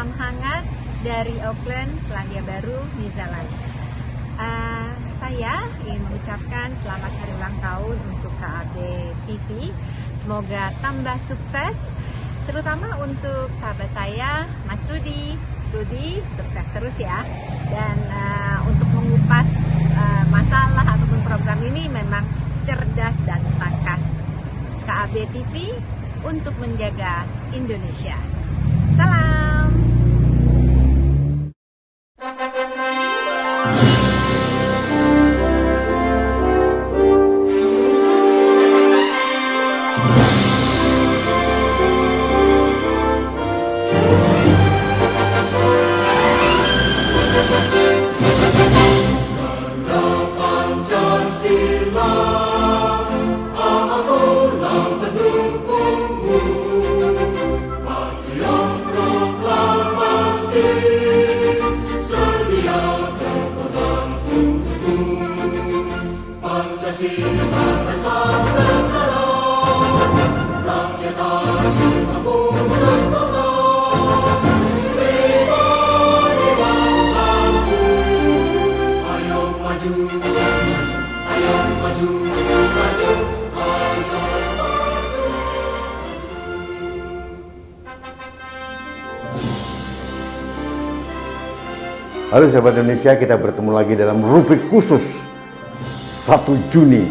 salam hangat dari Auckland, Selandia Baru, New Zealand. Saya ingin mengucapkan selamat hari ulang tahun untuk KAB TV. Semoga tambah sukses, terutama untuk sahabat saya, Mas Rudi. Rudi, sukses terus ya. Dan untuk mengupas masalah ataupun program ini memang cerdas dan tangkas. KAB TV untuk menjaga Indonesia. Salam. Halo sahabat Indonesia, kita bertemu lagi dalam rubrik khusus 1 Juni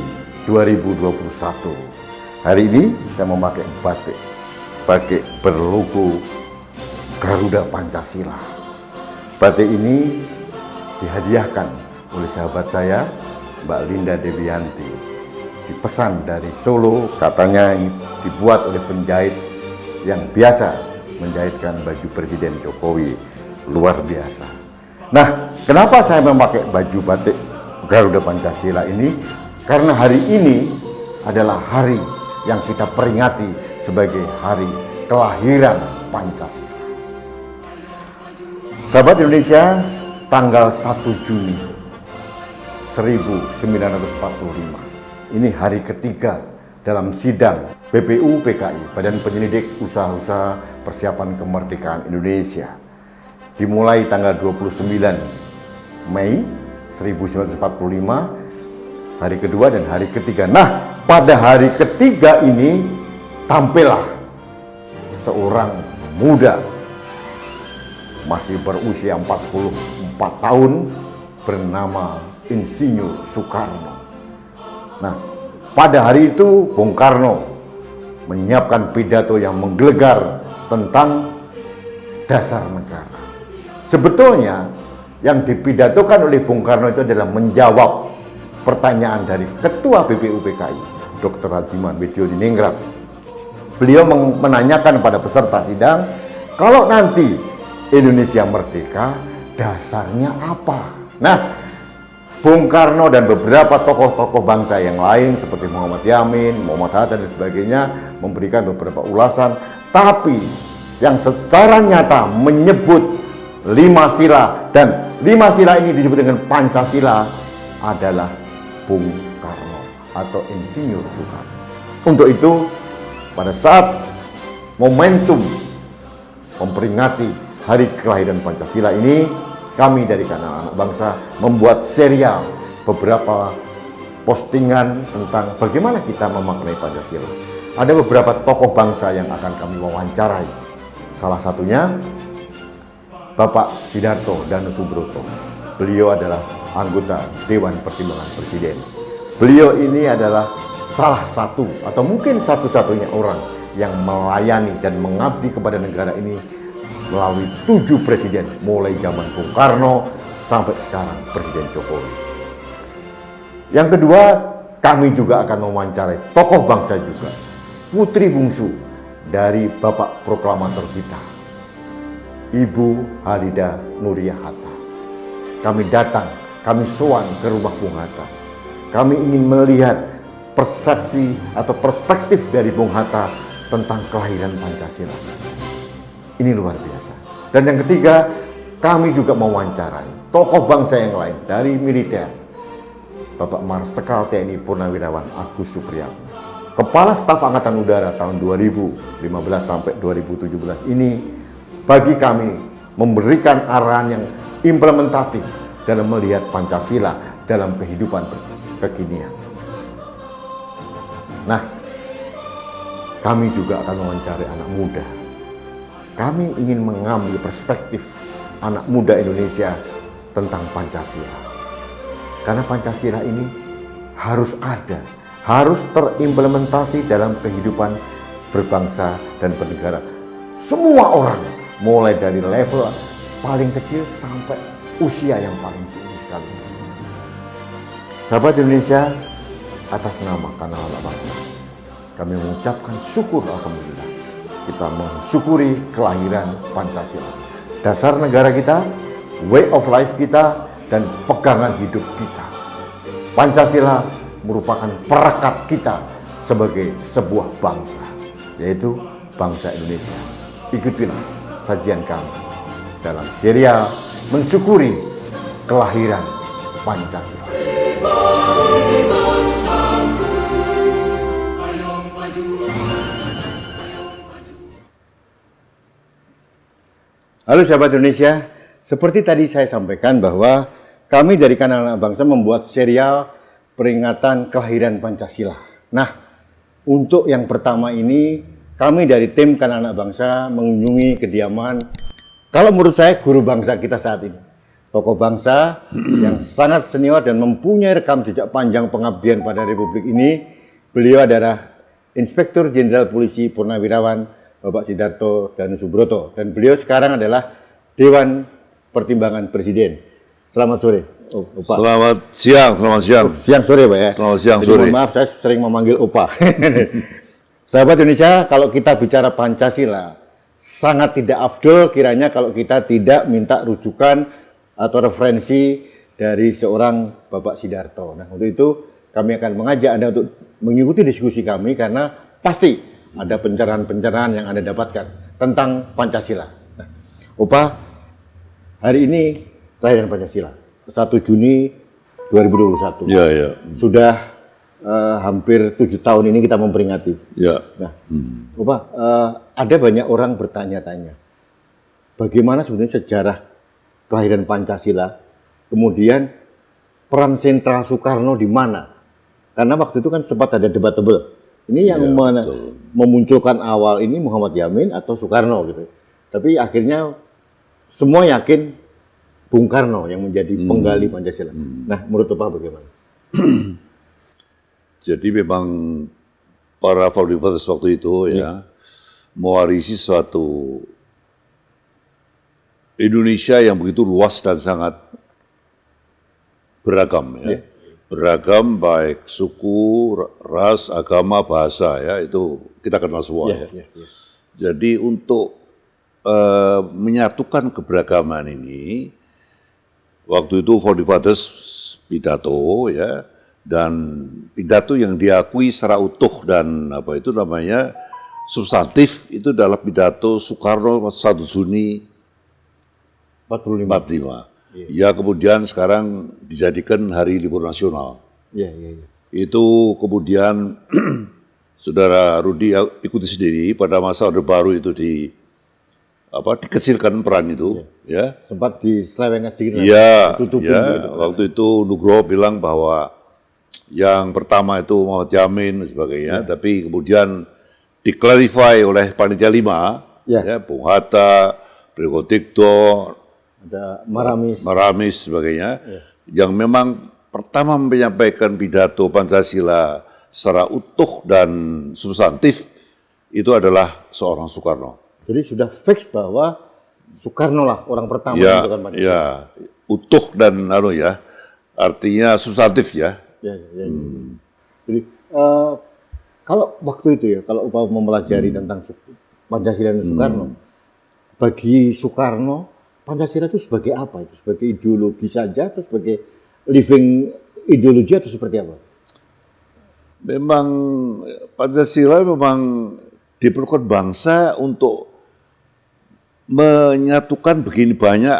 2021. Hari ini saya memakai batik berlogo Garuda Pancasila. Batik ini dihadiahkan oleh sahabat saya, Mbak Linda Devianti. Dipesan dari Solo, katanya dibuat oleh penjahit yang biasa menjahitkan baju Presiden Jokowi. Luar biasa. Nah, kenapa saya memakai baju batik Garuda Pancasila ini? Karena hari ini adalah hari yang kita peringati sebagai hari kelahiran Pancasila. Sahabat Indonesia, tanggal 1 Juni 1945. Ini hari ketiga dalam sidang BPU PKI, Badan Penyelidik Usaha-Usaha Persiapan Kemerdekaan Indonesia. Dimulai tanggal 29 Mei 1945, hari kedua dan hari ketiga. Nah, pada hari ketiga ini tampillah seorang muda masih berusia 44 tahun bernama Insinyur Soekarno. Nah, pada hari itu Bung Karno menyiapkan pidato yang menggelegar tentang dasar negara. Sebetulnya yang dipidatokan oleh Bung Karno itu adalah menjawab pertanyaan dari Ketua BPU PKI, Dr. Hardiman Widyodiningrat. Beliau menanyakan pada peserta sidang, kalau nanti Indonesia merdeka, dasarnya apa? Nah, Bung Karno dan beberapa tokoh-tokoh bangsa yang lain seperti Muhammad Yamin, Muhammad Hatta dan sebagainya memberikan beberapa ulasan, tapi yang secara nyata menyebut 5 sila, dan 5 sila ini disebut dengan Pancasila adalah Bung Karno atau Insinyur Soekarno. Untuk itu, pada saat momentum memperingati hari kelahiran Pancasila ini, kami dari Kanal Anak Bangsa membuat serial beberapa postingan tentang bagaimana kita memaknai Pancasila. Ada beberapa tokoh bangsa yang akan kami wawancarai. Salah satunya Bapak Sidarto Danusubroto. Beliau adalah anggota Dewan Pertimbangan Presiden. Beliau ini adalah salah satu atau mungkin satu-satunya orang yang melayani dan mengabdi kepada negara ini melalui 7 presiden, mulai zaman Bung Karno sampai sekarang Presiden Jokowi. Yang kedua, kami juga akan mewawancarai tokoh bangsa juga, putri bungsu dari Bapak Proklamator kita, Ibu Halida Nuriyah Hatta. Kami datang, kami sowan ke rumah Bung Hatta. Kami ingin melihat persepsi atau perspektif dari Bung Hatta tentang kelahiran Pancasila. Ini luar biasa. Dan yang ketiga, kami juga mewawancarai tokoh bangsa yang lain dari militer. Bapak Marsikal TNI Purnawirawan Agus Supriyatna, Kepala Staf Angkatan Udara tahun 2015 sampai 2017 ini bagi kami memberikan arahan yang implementatif dalam melihat Pancasila dalam kehidupan kekinian. Nah, kami juga akan mewawancari anak muda. Kami ingin mengambil perspektif anak muda Indonesia tentang Pancasila. Karena Pancasila ini harus ada, harus terimplementasi dalam kehidupan berbangsa dan bernegara. Semua orang, mulai dari level paling kecil sampai usia yang paling tinggi sekali. Sahabat Indonesia, atas nama Kanal Anak Bangsa, kami mengucapkan syukur alhamdulillah. Kita mensyukuri kelahiran Pancasila, dasar negara kita, way of life kita, dan pegangan hidup kita. Pancasila merupakan perekat kita sebagai sebuah bangsa, yaitu bangsa Indonesia. Ikutilah sajian kami dalam serial mensyukuri kelahiran Pancasila. Halo sahabat Indonesia, seperti tadi saya sampaikan bahwa kami dari Kanal Anak Bangsa membuat serial peringatan kelahiran Pancasila. Nah, untuk yang pertama ini, kami dari tim Kanal Anak Bangsa mengunjungi kediaman, kalau menurut saya guru bangsa kita saat ini. Tokoh bangsa yang sangat senior dan mempunyai rekam jejak panjang pengabdian pada Republik ini. Beliau adalah Inspektur Jenderal Polisi Purnawirawan Bapak Sidarto Danusubroto, dan beliau sekarang adalah Dewan Pertimbangan Presiden. Selamat sore, Opa. Selamat siang, Siang sore, Pak ya. Selamat siang, Jadi, sore. mohon maaf, saya sering memanggil Opa. Sahabat Indonesia, kalau kita bicara Pancasila, sangat tidak afdol kiranya kalau kita tidak minta rujukan atau referensi dari seorang Bapak Sidarto. Nah, untuk itu kami akan mengajak Anda untuk mengikuti diskusi kami karena pasti ada pencerahan-pencerahan yang Anda dapatkan tentang Pancasila. Nah, Opa, hari ini kelahiran Pancasila, 1 Juni 2021. Ya, ya. Sudah hampir 7 tahun ini kita memperingati. Ya. Nah, Opa, ada banyak orang bertanya-tanya, bagaimana sebenarnya sejarah kelahiran Pancasila, kemudian peran sentral Soekarno di mana? Karena waktu itu kan sempat ada debatable. Ini yang memunculkan awal ini Muhammad Yamin atau Soekarno gitu. Tapi akhirnya semua yakin Bung Karno yang menjadi penggali Pancasila. Nah, menurut Bapak bagaimana? Jadi memang para founding fathers waktu itu ya mewarisi suatu Indonesia yang begitu luas dan sangat beragam ya. Beragam baik suku, ras, agama, bahasa ya, itu kita kenal semua ya. Jadi untuk menyatukan keberagaman ini, waktu itu founding fathers pidato ya, dan pidato yang diakui secara utuh dan apa itu namanya substantif itu adalah pidato Soekarno 1 Juni 45. Ya kemudian sekarang dijadikan hari libur nasional. Itu kemudian Saudara Rudi ikuti sendiri pada masa Orde Baru itu dikecilkan peran itu, ya. Sempat diselewengkan sedikit. Iya, waktu itu Nugroho bilang bahwa yang pertama itu Muhammad Yamin dan sebagainya, tapi kemudian diklarify oleh Panitia 5, ya, Bung Hatta, Prigodikto, ada Maramis sebagainya, yang memang pertama menyampaikan pidato Pancasila secara utuh dan substantif itu adalah seorang Soekarno. Jadi sudah fix bahwa Soekarno lah orang pertama menentukan Pancasila. Ya, utuh dan artinya substantif ya. Jadi kalau waktu itu ya, kalau upah mempelajari tentang Pancasila dan Soekarno, bagi Soekarno Pancasila itu sebagai apa itu? Sebagai ideologi saja atau sebagai living ideologi atau seperti apa? Memang Pancasila memang diperlukan bangsa untuk menyatukan begini banyak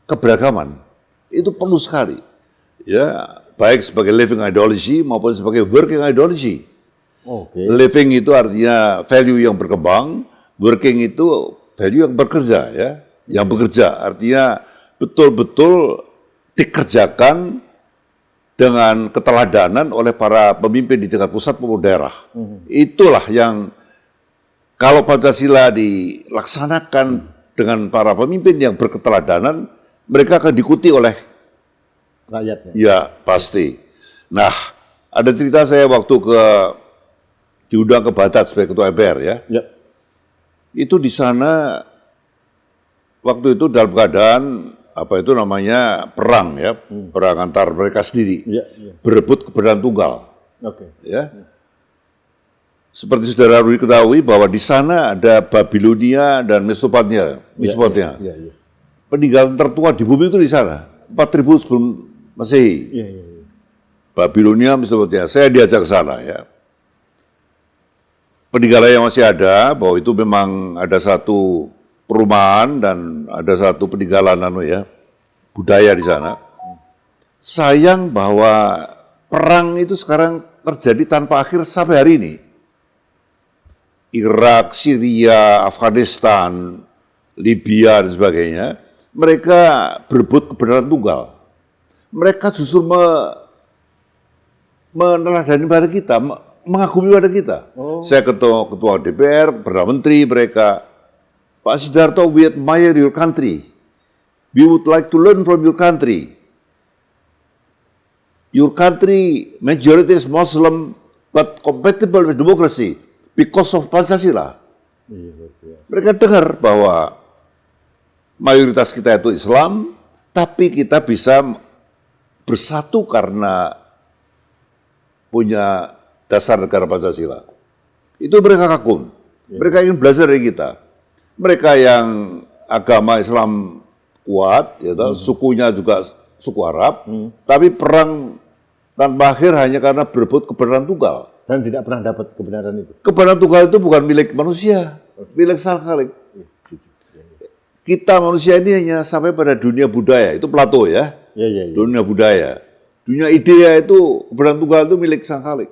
keberagaman. Itu perlu sekali. Ya, baik sebagai living ideology maupun sebagai working ideology. Living itu artinya value yang berkembang, working itu value yang bekerja ya. yang bekerja, artinya betul-betul dikerjakan dengan keteladanan oleh para pemimpin di tingkat pusat maupun daerah. Itulah yang kalau Pancasila dilaksanakan dengan para pemimpin yang berketeladanan, mereka akan diikuti oleh rakyatnya. ya pasti. Nah, ada cerita saya waktu diundang ke Batat sebagai ketua MPR ya. Ya. Itu di sana waktu itu dalam keadaan apa itu namanya perang ya, perang antar mereka sendiri, berebut kebenaran tunggal. Oke. Ya, seperti saudara Rudi ketahui bahwa di sana ada Babilonia dan Mesopotamia, Iya. peninggalan tertua di bumi itu di sana, 4000 sebelum Masehi. Iya. Babilonia, Mesopotamia. Saya diajak ke sana ya. Peninggalan yang masih ada, bahwa itu memang ada satu perumahan dan ada satu peninggalan budaya di sana. Sayang bahwa perang itu sekarang terjadi tanpa akhir sampai hari ini. Irak, Syria, Afghanistan, Libya dan sebagainya, mereka berebut kebenaran tunggal. Mereka justru meneladani pada kita, mengagumi pada kita. Saya ketua DPR, Perdana Menteri mereka, Pak Sidarto, we admire your country. We would like to learn from your country. Your country majority is Muslim, but compatible with democracy because of Pancasila. Mereka dengar bahwa mayoritas kita itu Islam, tapi kita bisa bersatu karena punya dasar negara Pancasila. Itu mereka kagum. Mereka ingin belajar dari kita. Mereka yang agama Islam kuat, sukunya juga suku Arab, tapi perang tanpa akhir hanya karena berebut kebenaran tunggal. Dan tidak pernah dapat kebenaran itu. Kebenaran tunggal itu bukan milik manusia, milik Sang Khalik. Kita manusia ini hanya sampai pada dunia budaya, itu Plato ya. Iya. Dunia budaya. Dunia idea itu, kebenaran tunggal itu milik Sang Khalik.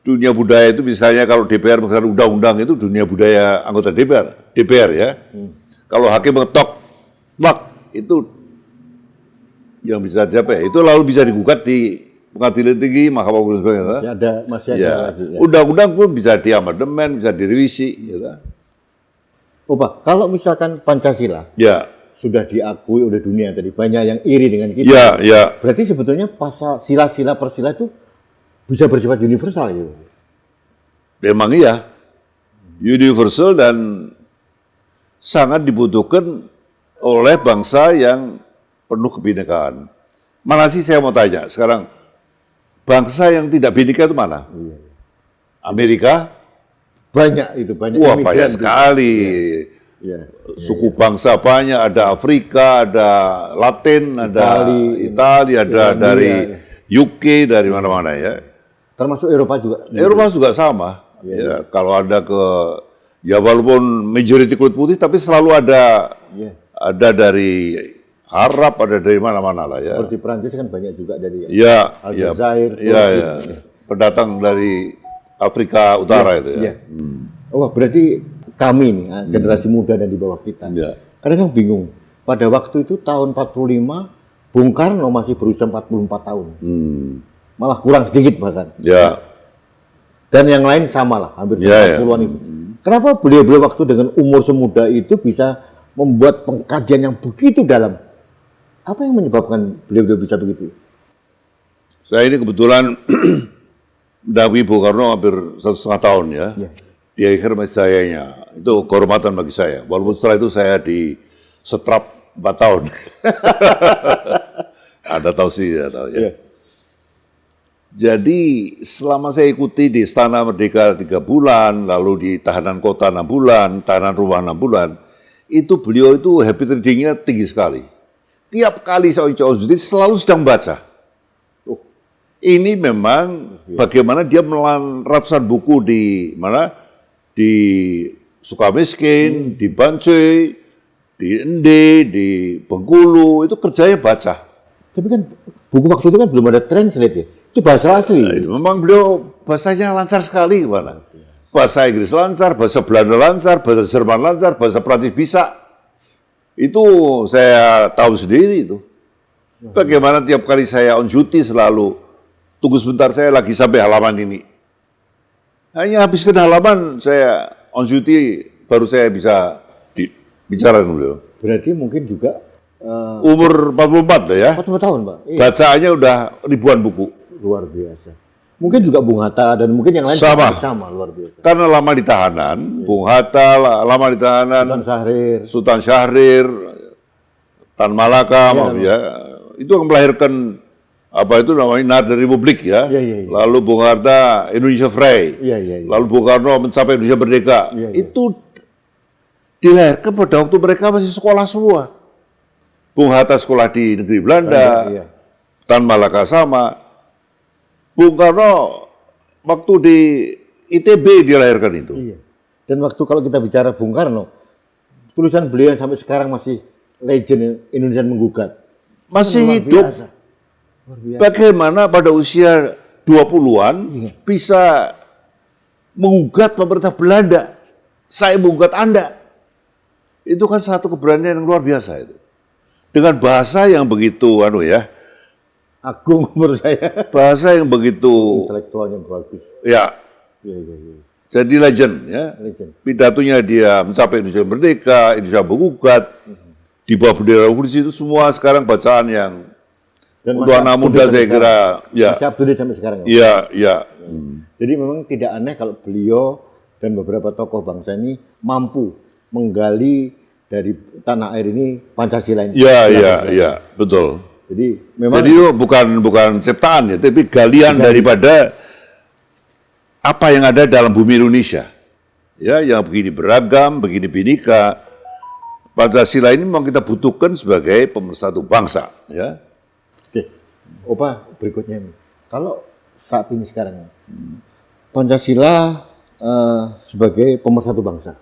Dunia budaya itu misalnya kalau DPR mengeluarkan undang-undang itu dunia budaya anggota DPR ya. Kalau hakim mengetok, itu yang bisa siapa ya? Itu lalu bisa digugat di pengadilan tinggi, Mahkamah Agung dan sebagainya. Masih ada lagi. Ya. Undang-undang pun bisa diamandemen, bisa direvisi. Ya. Oh Pak, kalau misalkan Pancasila sudah diakui oleh dunia tadi, banyak yang iri dengan kita. Berarti sebetulnya pasal sila-sila persila itu bisa bersifat universal ya? Memang iya, universal dan sangat dibutuhkan oleh bangsa yang penuh kebinekaan. Mana sih saya mau tanya sekarang, bangsa yang tidak bineka itu mana? Amerika? Banyak. Wah, banyak sekali. Suku bangsa banyak, ada Afrika, ada Latin, ada Italia, ada dari UK, dari mana-mana ya. Termasuk Eropa juga. Eropa juga sama. Ya, kalau ada walaupun majority kulit putih, tapi selalu ada dari Arab, ada dari mana-mana lah ya. Seperti Prancis kan banyak juga dari Aljazair. Pendatang dari Afrika Utara itu ya. Oh, berarti kami nih, generasi muda dan di bawah kita. Kadang bingung. Pada waktu itu tahun 45, Bung Karno masih berusia 44 tahun. Malah kurang sedikit bahkan. Dan yang lain sama lah, hampir 40-an itu. Kenapa beliau-beliau waktu dengan umur semuda itu bisa membuat pengkajian yang begitu dalam? Apa yang menyebabkan beliau-beliau bisa begitu? Saya ini kebetulan mendampingi Bung Karno hampir 1,5 tahun ya. Di akhir masa sayanya. Itu kehormatan bagi saya. Walaupun setelah itu saya di setrap 4 tahun. Ada tahu sih ya tahu ya. Jadi selama saya ikuti di Istana Merdeka 3 bulan, lalu di tahanan kota 6 bulan, tahanan rumah 6 bulan, itu beliau itu habit reading-nya tinggi sekali. Tiap kali saya cuti selalu sedang baca. Ini memang bagaimana dia menelan ratusan buku di mana? Di Sukamiskin, di Bancai, di Ende, di Bengkulu, itu kerjanya baca. Tapi kan buku waktu itu kan belum ada translate ya. Itu bahasa asli. Memang beliau bahasanya lancar sekali, gimana? Bahasa Inggris lancar, bahasa Belanda lancar, bahasa Jerman lancar, bahasa Prancis bisa. Itu saya tahu sendiri itu. Bagaimana tiap kali saya on duty selalu, tunggu sebentar saya lagi sampai halaman ini. Hanya habiskan halaman saya on duty, baru saya bisa bicara dengan beliau. Berarti mungkin juga Umur 44 lah ya. 40 tahun, Pak. Iya. Bacaannya udah ribuan buku. Luar biasa. Mungkin juga Bung Hatta dan mungkin yang lain sama luar biasa. Karena lama di tahanan, Bung Hatta lama di tahanan, Sultan Syahrir, Tan Malaka, itu yang melahirkan apa itu namanya Nada Republik ya. Lalu Bung Hatta Indonesia Frei. Lalu Bung Karno mencapai Indonesia Merdeka. Itu dilahirkan pada waktu mereka masih sekolah semua. Bung Hatta sekolah di negeri Belanda, Tan Malaka sama. Bung Karno waktu di ITB dilahirkan itu. Iya. Dan waktu kalau kita bicara Bung Karno, tulisan beliau yang sampai sekarang masih legend Indonesia menggugat. Masih hidup. Bagaimana pada usia 20-an bisa menggugat pemerintah Belanda? Saya menggugat Anda. Itu kan satu keberanian yang luar biasa itu. Dengan bahasa yang begitu agung menurut saya. Bahasa yang begitu intelektualnya bagus. Ya. Jadi legend ya. Pidatonya dia mencapai Indonesia Merdeka, Indonesia menggugat. Di bawah bendera revolusi itu semua sekarang bacaan yang untuk anak muda saya kira masih up to date sampai sekarang. Iya. Jadi memang tidak aneh kalau beliau dan beberapa tokoh bangsa ini mampu menggali dari tanah air ini Pancasila ini. Iya, betul. Jadi memang itu bukan ciptaan ya, tapi galian daripada apa yang ada dalam bumi Indonesia. Ya, yang begini beragam, begini binika. Pancasila ini memang kita butuhkan sebagai pemersatu bangsa, ya. Oke. Opa, berikutnya ini. Kalau saat ini sekarang Pancasila sebagai pemersatu bangsa.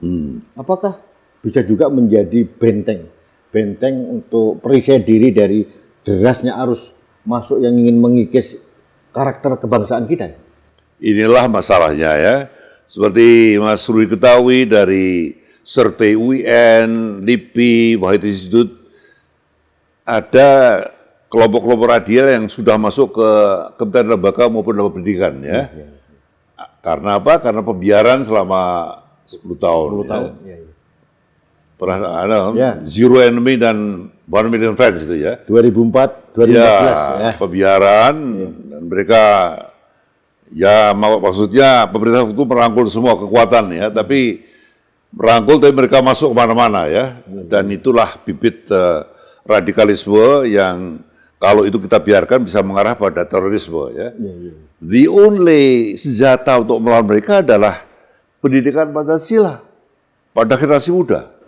Apakah bisa juga menjadi benteng untuk perisai diri dari derasnya arus masuk yang ingin mengikis karakter kebangsaan kita? Inilah masalahnya ya. Seperti Mas Rudi ketahui dari survei UIN, LIPI, Wahid Institute, ada kelompok-kelompok radial yang sudah masuk ke Kementerian Lembaga maupun lembaga pendidikan ya. Karena apa? Karena pembiaran selama 10 tahun. 10 tahun. Pernah ada Zero Enemy dan 1 Million Friends itu ya. 2004, 2014 pembiaran dan mereka maksudnya pemerintah itu merangkul semua kekuatan ya, tapi mereka masuk kemana-mana ya. Dan itulah bibit radikalisme yang kalau itu kita biarkan bisa mengarah pada terorisme ya. The only senjata untuk melawan mereka adalah pendidikan Pancasila pada generasi muda.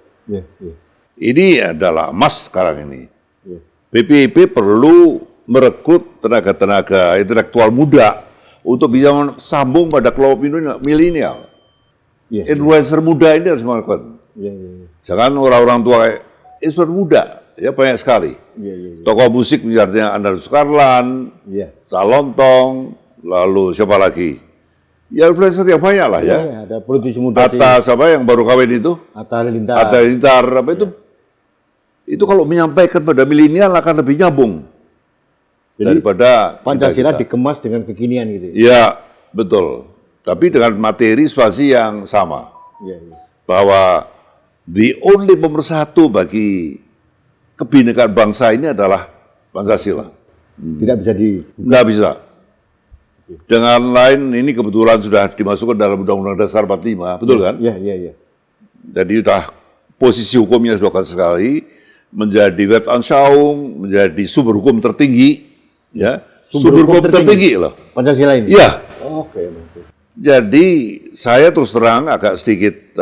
Ini adalah emas sekarang ini. BPIP perlu merekrut tenaga-tenaga intelektual muda untuk bisa sambung pada kelompok milenial. Influencer muda ini harus melakukan. Jangan orang-orang tua influencer muda, ya banyak sekali. Tokoh musik misalnya Andreas Karlan, Calontong, lalu siapa lagi? Ya influencer yang banyak lah ya. Ada politisi muda. Atta siapa yang baru kawin itu? Atta Halilintar. Apa itu? Itu kalau menyampaikan pada milenial akan lebih nyambung. Jadi, daripada Pancasila dikemas dengan kekinian gitu. Iya, betul. Tapi dengan materi spasi yang sama. Bahwa the only pemersatu bagi kebinekaan bangsa ini adalah Pancasila. Tidak bisa nggak bisa. Dengan lain ini kebetulan sudah dimasukkan dalam Undang-Undang Dasar 45, betul kan? Iya. Jadi sudah posisi hukumnya sudah kuat sekali, menjadi Weltanschauung, menjadi sumber hukum tertinggi, ya. Sumber hukum tertinggi loh. Pancasila ini. Iya. Oke. Jadi saya terus terang agak sedikit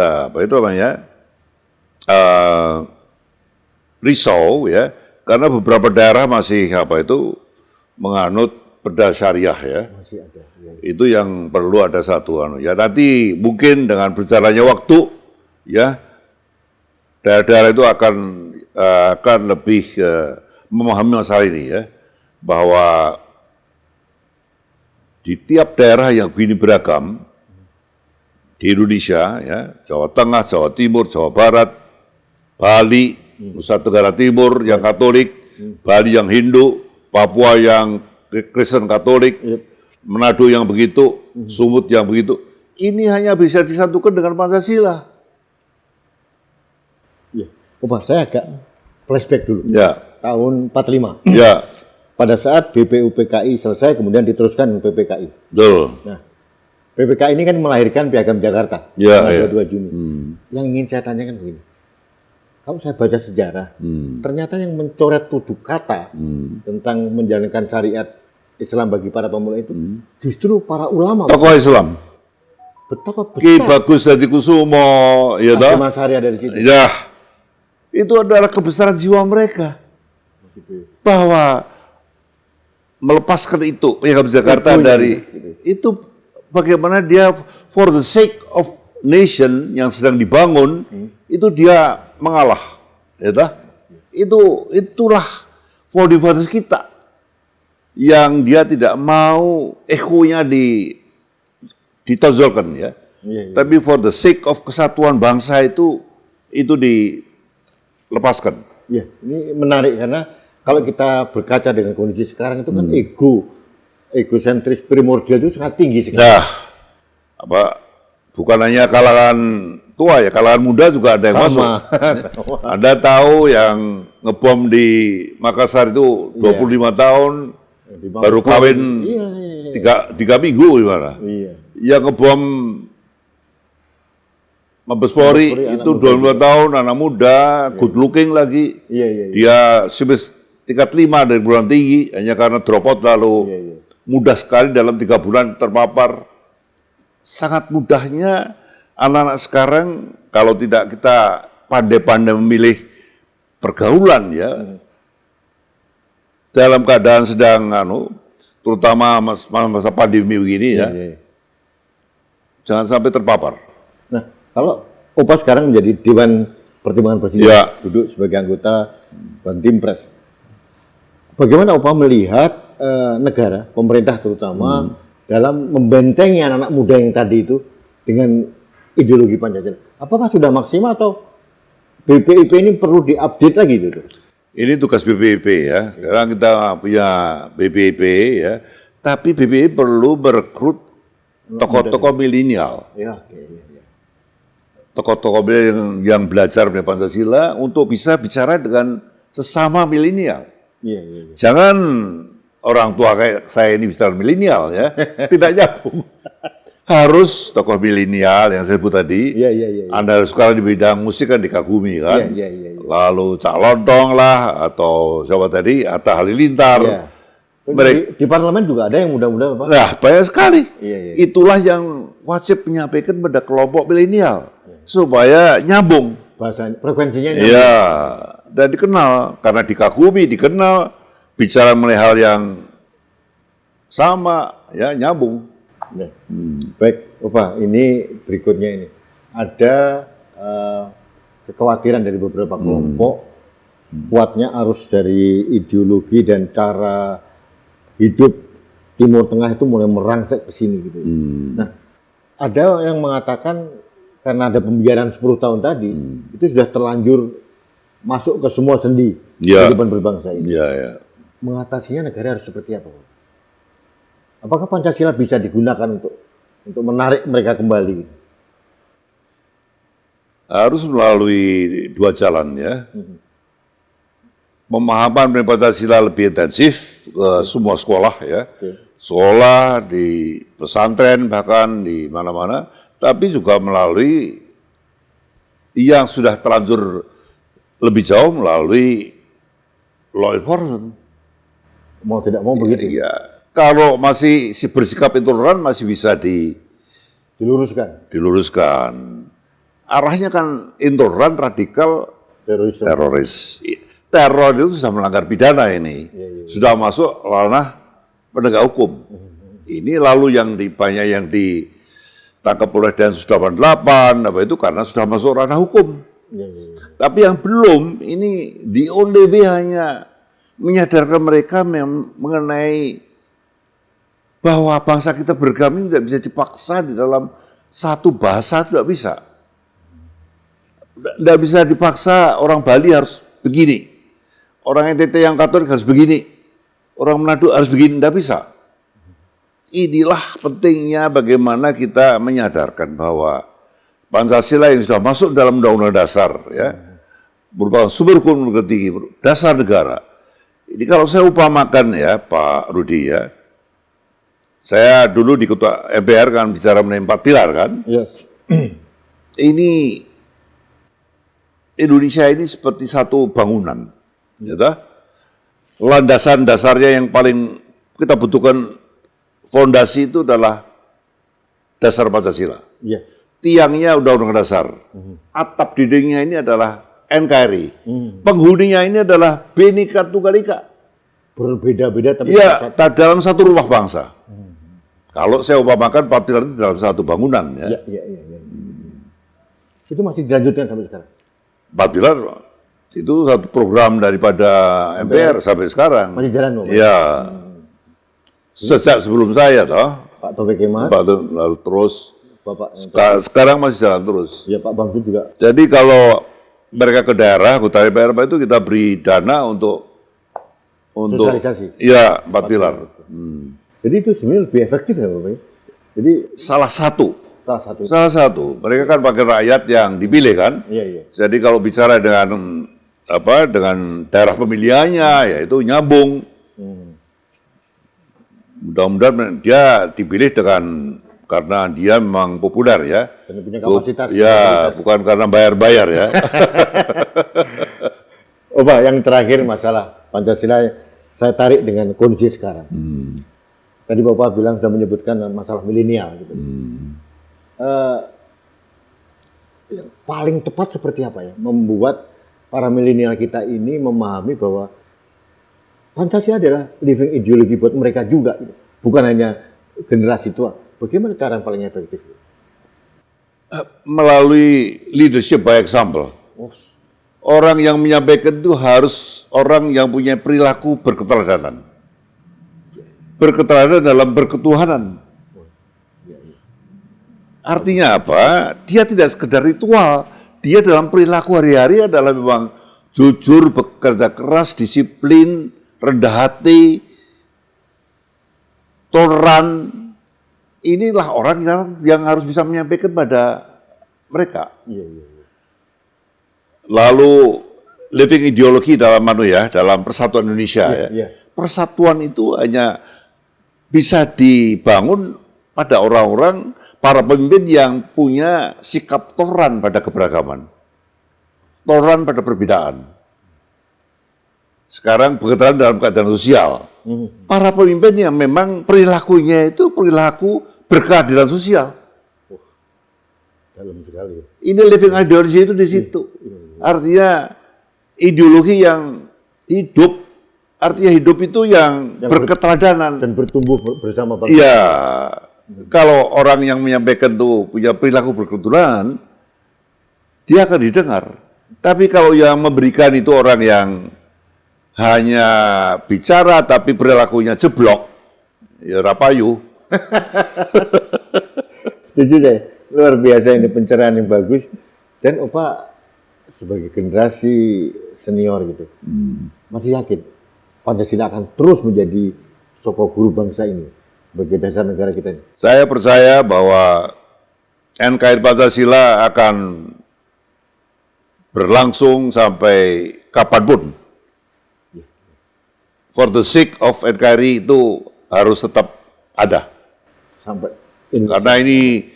risau ya, karena beberapa daerah masih menganut perda syariah ya. Masih ada. Itu yang perlu ada satu ya. Nanti mungkin dengan berjalannya waktu ya, daerah-daerah itu akan lebih memahami masalah ini ya, bahwa di tiap daerah yang begini beragam di Indonesia ya, Jawa Tengah, Jawa Timur, Jawa Barat, Bali, Nusa Tenggara Timur yang Katolik, Bali yang Hindu, Papua yang Kristen Katolik, Manado yang begitu, Sumut yang begitu. Ini hanya bisa disatukan dengan Pancasila. Ya. Opa, saya agak flashback dulu. Ya, Tahun 45. ya, Pada saat BPUPKI selesai, kemudian diteruskan PPKI. betul. Nah, PPKI ini kan melahirkan Piagam Jakarta, Ya, tanggal ya. 22 Juni. Yang ingin saya tanyakan begini, kalau saya baca sejarah, ternyata yang mencoret tutup kata tentang menjalankan syariat Islam bagi para pemula itu justru para ulama. Tokoh Islam, Betapa Ki besar Bagus Hadikusumo, ya toh? Mas Arya dari situ. Ya, itu adalah kebesaran jiwa mereka bahwa melepaskan itu Piagam Jakarta Itunya, dari itu bagaimana dia for the sake of nation yang sedang dibangun itu dia mengalah, ya toh? Itulah founding fathers kita yang dia tidak mau ekonya ditonjolkan ya. Iya. Tapi for the sake of kesatuan bangsa itu dilepaskan. Ya, ini menarik karena kalau kita berkaca dengan kondisi sekarang itu kan egosentris primordial itu sangat tinggi sekali. Nah, bukan hanya kalangan tua ya, kalangan muda juga ada yang masuk. Anda tahu yang ngebom di Makassar itu 25 tahun, baru kawin Iya. 3 minggu gimana? Iya. Yang ngebom Mabes Polri itu 25 tahun, anak muda, good looking lagi. Iya. Dia SIMS tingkat 5 dari perguruan tinggi, hanya karena drop out lalu mudah sekali dalam 3 bulan terpapar. Sangat mudahnya anak-anak sekarang kalau tidak kita pandai-pandai memilih pergaulan ya, dalam keadaan sedang terutama masa pandemi begini ya, jangan sampai terpapar. Nah, kalau Opa sekarang menjadi Dewan Pertimbangan Presiden, Ya. duduk sebagai anggota Bantimpres. Bagaimana Opa melihat negara, pemerintah terutama dalam membentengi anak-anak muda yang tadi itu dengan ideologi Pancasila? Apakah sudah maksimal atau BPIP ini perlu diupdate lagi gitu? Ini tugas BPIP ya. Sekarang kita punya BPIP ya. Tapi BPIP perlu merekrut tokoh-tokoh milenial. Ya, oke. Tokoh-tokoh yang belajar mengenai Pancasila untuk bisa bicara dengan sesama milenial. Iya. Jangan orang tua kayak saya ini bicara milenial ya. Tidak nyambung. Harus tokoh milenial yang saya sebut tadi. Iya. Anda sekarang di bidang musik kan dikagumi kan. Iya. Lalu Cak Lontong lah atau siapa tadi Atta Halilintar. Iya. Di parlemen juga ada yang muda-muda Pak. Nah, banyak sekali. Iya. Itulah yang wajib menyampaikan pada kelompok milenial supaya nyambung. Bahasanya, frekuensinya Iya, dan dikenal karena dikagumi, dikenal, bicara mengenai hal yang sama, ya nyambung. Nah, baik, Opa, ini berikutnya ini. Ada kekhawatiran dari beberapa kelompok, kuatnya arus dari ideologi dan cara hidup Timur Tengah itu mulai merangsek ke sini gitu. Nah, ada yang mengatakan karena ada pembiaran 10 tahun tadi, itu sudah terlanjur masuk ke semua sendi kehidupan berbangsa ini. Iya. Mengatasinya negara harus seperti apa, Pak? Apakah Pancasila bisa digunakan untuk menarik mereka kembali? Harus melalui 2 jalan ya. Pemahaman mengenai Pancasila lebih intensif ke semua sekolah ya. Sekolah, di pesantren, bahkan di mana-mana. Tapi juga melalui yang sudah terlanjur lebih jauh melalui law enforcement. Mau tidak mau begitu. Iya. Kalau masih bersikap intoleran masih bisa diluruskan. Arahnya kan intoleran, radikal, teroris. Teror itu sudah melanggar pidana ini. Sudah masuk ranah penegak hukum. Ini lalu banyak yang ditangkap oleh Densus 88 itu karena sudah masuk ranah hukum. Tapi yang belum, ini the only way hanya menyadarkan mereka mengenai bahwa bangsa kita beragam ini tidak bisa dipaksa di dalam satu bahasa, tidak bisa. Tidak bisa dipaksa orang Bali harus begini. Orang NTT yang Katolik harus begini. Orang Manado harus begini, tidak bisa. Inilah pentingnya bagaimana kita menyadarkan bahwa Pancasila yang sudah masuk dalam Undang-Undang Dasar, ya, merupakan sumber hukum tertinggi, dasar negara. Ini kalau saya upamakan ya, Pak Rudi ya, saya dulu di Ketua MPR kan bicara mengenai 4 pilar kan. Yes. Ini Indonesia ini seperti satu bangunan, ya toh? Landasan dasarnya yang paling kita butuhkan fondasi itu adalah dasar Pancasila. Iya. Tiangnya Undang-Undang Dasar. Atap dindingnya ini adalah NKRI. Penghuninya ini adalah Bhinneka Tunggal Ika. Berbeda-beda tapi Ya, satu. dalam satu rumah bangsa. Kalau saya upamakan 4 pilar itu dalam satu bangunan ya. Iya. Itu masih dilanjutkan sampai sekarang. 4 pilar itu satu program daripada MPR sampai sekarang. Masih jalan, Pak? Iya. Sejak sebelum saya toh. Pak Taufik Kemas, Lalu terus Bapak sekarang masih jalan terus. ya Pak Bamsud juga. Jadi kalau mereka ke daerah, anggota DPR itu kita beri dana untuk Sosialisasi. Iya, 4 pilar. Jadi itu sebenarnya lebih efektif ya Bapak? Jadi Salah satu. salah satu. Mereka kan pakai rakyat yang dipilih kan. Iya. Jadi kalau bicara dengan dengan daerah pemilihannya, yaitu nyambung. Mudah-mudahan dia dipilih karena dia memang populer ya. Dan punya kapasitas. Ya, bukan karena bayar-bayar ya. Oh Pak, yang terakhir masalah Pancasila saya tarik dengan kondisi sekarang. Tadi Bapak bilang sudah menyebutkan masalah milenial gitu. Yang paling tepat seperti apa ya? Membuat para milenial kita ini memahami bahwa Pancasila adalah living ideologi buat mereka juga, gitu. Bukan hanya generasi tua. Bagaimana cara yang paling efektif? Melalui leadership by example. Orang yang menyampaikan itu harus orang yang punya perilaku berketeladanan. Berketeladanan dalam berketuhanan. Artinya apa? Dia tidak sekedar ritual. Dia dalam perilaku hari-hari adalah memang jujur, bekerja keras, disiplin, rendah hati, toleran. Inilah orang yang harus bisa menyampaikan pada mereka. Lalu living ideologi dalam dalam persatuan Indonesia ya. Persatuan itu hanya bisa dibangun pada orang-orang para pemimpin yang punya sikap toleran pada keberagaman. Toleran pada perbedaan. Sekarang berkaitan dalam keadaan sosial. Para pemimpin yang memang perilakunya itu perilaku berkeadilan sosial. Dalam sekali. Ini living ideology itu di situ. Artinya ideologi yang hidup. Artinya hidup itu yang berketeladanan. Dan bertumbuh bersama bangsa. Iya. Kalau orang yang menyampaikan itu punya perilaku berketeladanan, dia akan didengar. Tapi kalau yang memberikan itu orang yang hanya bicara tapi perilakunya jeblok, ya rapayu. Setuju saya. Luar biasa, ini pencerahan yang bagus. Dan Opa sebagai generasi senior gitu, masih yakin Pancasila akan terus menjadi sosok guru bangsa ini sebagai dasar negara kita ini. Saya percaya bahwa NKRI Pancasila akan berlangsung sampai kapanpun. For the sake of NKRI itu harus tetap ada. Sampai Karena ini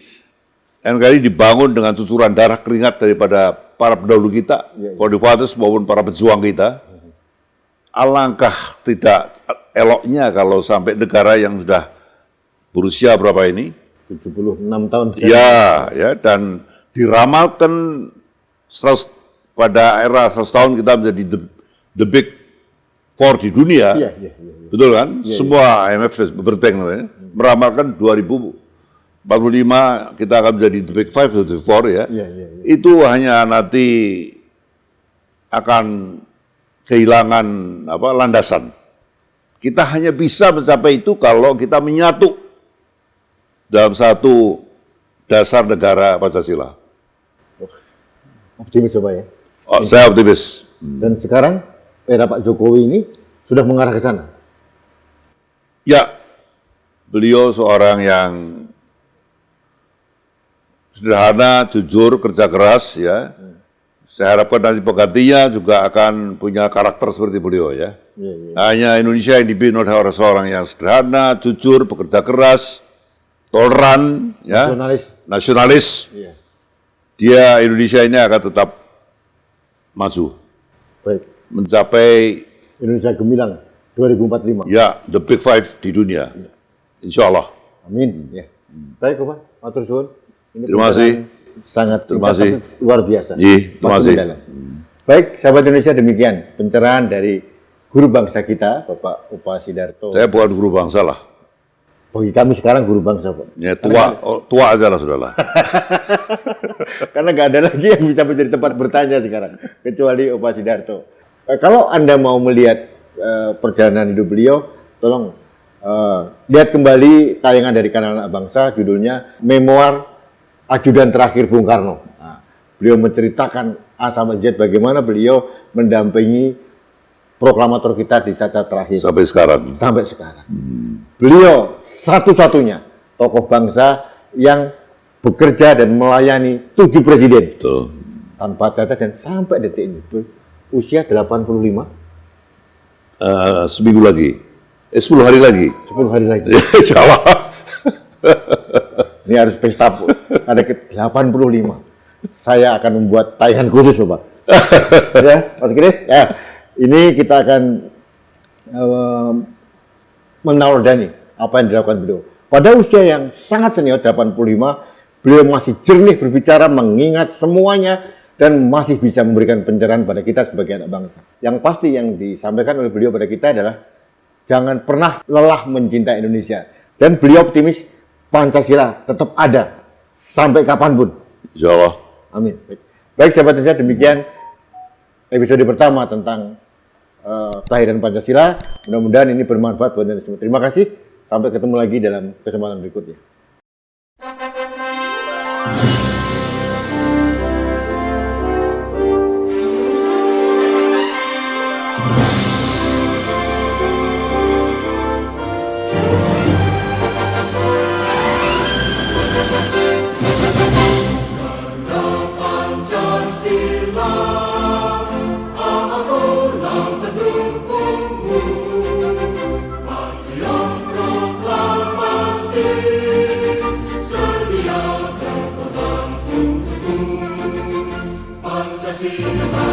NKRI dibangun dengan cucuran darah keringat daripada para pendahulu kita, founding fathers maupun para pejuang kita. Alangkah tidak eloknya kalau sampai negara yang sudah berusia berapa ini? 76 tahun. Ya, dan diramalkan pada era 100 tahun kita menjadi the big four di dunia. Iya. Betul kan? Semua IMF dan World Bank meramalkan 2045 kita akan menjadi the big five, the big four ya. Itu hanya nanti akan kehilangan landasan. Kita hanya bisa mencapai itu kalau kita menyatu dalam satu dasar negara Pancasila. Optimis coba ya. Saya optimis. Dan sekarang era Pak Jokowi ini sudah mengarah ke sana. Ya, beliau seorang yang sederhana, jujur, kerja keras ya. Saya harapkan nanti penggantinya juga akan punya karakter seperti beliau ya. Hanya Indonesia yang dipimpin oleh seorang yang sederhana, jujur, bekerja keras, toleran, ya, nasionalis. Dia Indonesia ini akan tetap maju. Baik. Mencapai Indonesia Gemilang 2045. ya the big five di dunia. Insya Allah. Amin. Ya. Baik, Bapak. Matur suwun. Ini Terima kasih. Sangat Terima kasih. tapi luar biasa. Iya, terima kasih. Baik, sahabat Indonesia, demikian pencerahan dari guru bangsa kita, Bapak Upa Sidarto. Saya bukan guru bangsa lah. Bagi kami sekarang guru bangsa, Pak. Ya, tua aja lah sudahlah. Karena nggak ada lagi yang bisa menjadi tempat bertanya sekarang, kecuali Upa Sidarto. Kalau Anda mau melihat perjalanan hidup beliau, tolong lihat kembali tayangan dari kanal Anak Bangsa, judulnya Memoir Ajudan Terakhir Bung Karno. Nah, beliau menceritakan A sampai Z bagaimana beliau mendampingi proklamator kita di saat terakhir. Sampai sekarang. Sampai sekarang. Beliau satu-satunya tokoh bangsa yang bekerja dan melayani 7 presiden. Betul. Tanpa cacat dan sampai detik ini. Usia 85. Seminggu lagi. 10 hari lagi. 10 hari lagi. Insya Allah. Ini harus pesta ada ke 85. Saya akan membuat tayangan khusus, Pak. Ya, Mas Kris. Ya, ini kita akan meneladani apa yang dilakukan beliau. Pada usia yang sangat senior, 85, beliau masih jernih berbicara, mengingat semuanya, dan masih bisa memberikan pencerahan pada kita sebagai anak bangsa. Yang pasti yang disampaikan oleh beliau pada kita adalah jangan pernah lelah mencintai Indonesia. Dan beliau optimis Pancasila tetap ada sampai kapanpun. Insya Allah. Amin. Baik sahabat Indonesia, demikian episode pertama tentang kelahiran Pancasila. Mudah-mudahan ini bermanfaat buat Anda semua. Terima kasih. Sampai ketemu lagi dalam kesempatan berikutnya. Pancasila.